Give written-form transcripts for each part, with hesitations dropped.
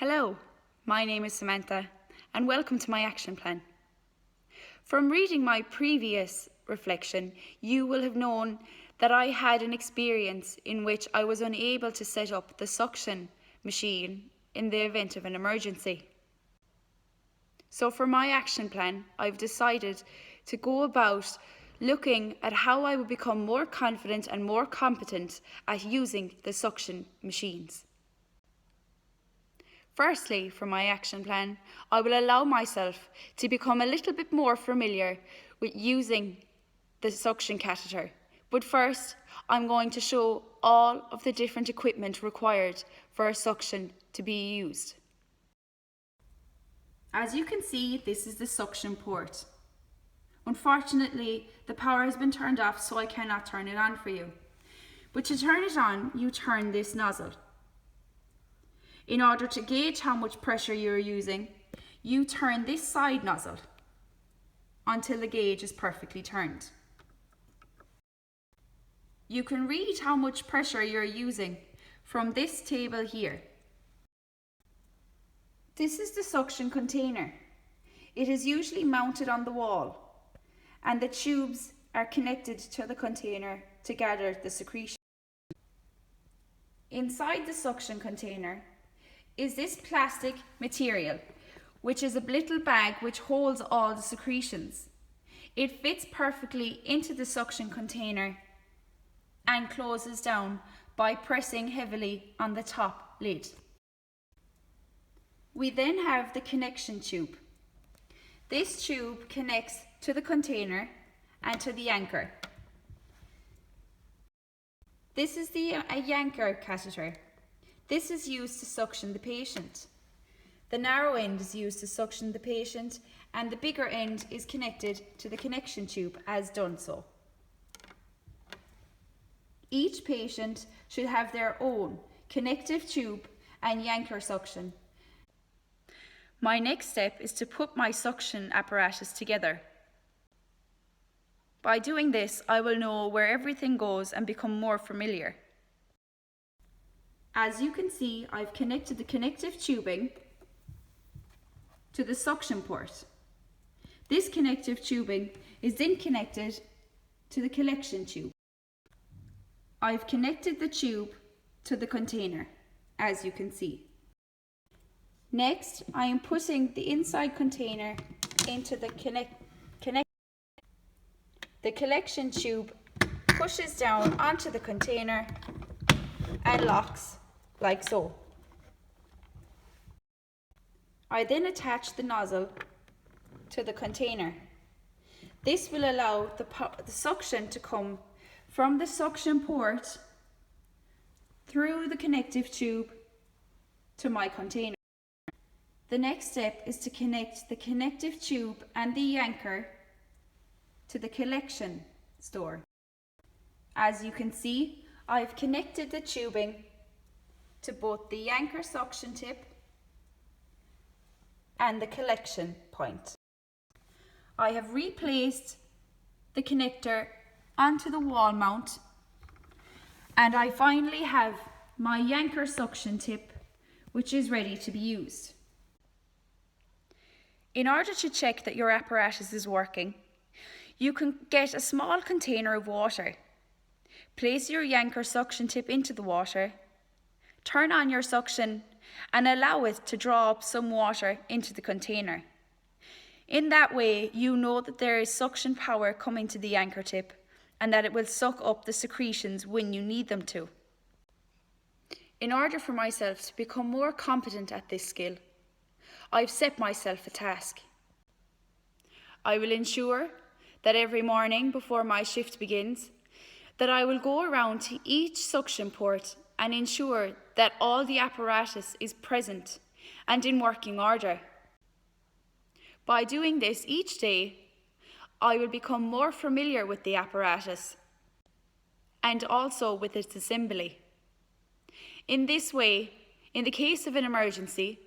Hello, my name is Samantha and welcome to my action plan. From reading my previous reflection, you will have known that I had an experience in which I was unable to set up the suction machine in the event of an emergency. So for my action plan, I've decided to go about looking at how I would become more confident and more competent at using the suction machines. Firstly, for my action plan, I will allow myself to become a little bit more familiar with using the suction catheter. But first, I'm going to show all of the different equipment required for a suction to be used. As you can see, this is the suction port. Unfortunately, the power has been turned off, so I cannot turn it on for you. But to turn it on, you turn this nozzle. In order to gauge how much pressure you're using, you turn this side nozzle until the gauge is perfectly turned. You can read how much pressure you're using from this table here. This is the suction container. It is usually mounted on the wall, and the tubes are connected to the container to gather the secretion. Inside the suction container is this plastic material, which is a little bag which holds all the secretions. It fits perfectly into the suction container and closes down by pressing heavily on the top lid. We then have the connection tube. This tube connects to the container and to the anchor. This is a Yanker catheter. This is used to suction the patient. The narrow end is used to suction the patient, and the bigger end is connected to the connection tube as done so. Each patient should have their own connective tube and Yanker suction. My next step is to put my suction apparatus together. By doing this, I will know where everything goes and become more familiar. As you can see, I've connected the connective tubing to the suction port. This connective tubing is then connected to the collection tube. I've connected the tube to the container, as you can see. Next, I am putting the inside container into the The collection tube pushes down onto the container and locks like so. I then attach the nozzle to the container. This will allow the suction to come from the suction port through the connective tube to my container. The next step is to connect the connective tube and the Yanker to the collection store. As you can see, I've connected the tubing to both the Yanker suction tip and the collection point. I have replaced the connector onto the wall mount, and I finally have my Yanker suction tip, which is ready to be used. In order to check that your apparatus is working, you can get a small container of water. Place your Yanker suction tip into the water, turn on your suction and allow it to draw up some water into the container. In that way, you know that there is suction power coming to the Yanker tip and that it will suck up the secretions when you need them to. In order for myself to become more competent at this skill, I've set myself a task. I will ensure that every morning before my shift begins, that I will go around to each suction port and ensure that all the apparatus is present and in working order. By doing this each day, I will become more familiar with the apparatus and also with its assembly. In this way, in the case of an emergency,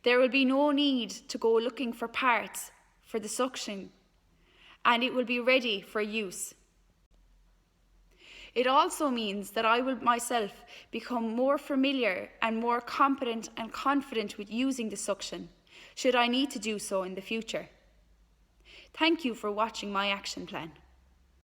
there will be no need to go looking for parts for the suction, and it will be ready for use. It also means that I will myself become more familiar and more competent and confident with using the suction, should I need to do so in the future. Thank you for watching my action plan.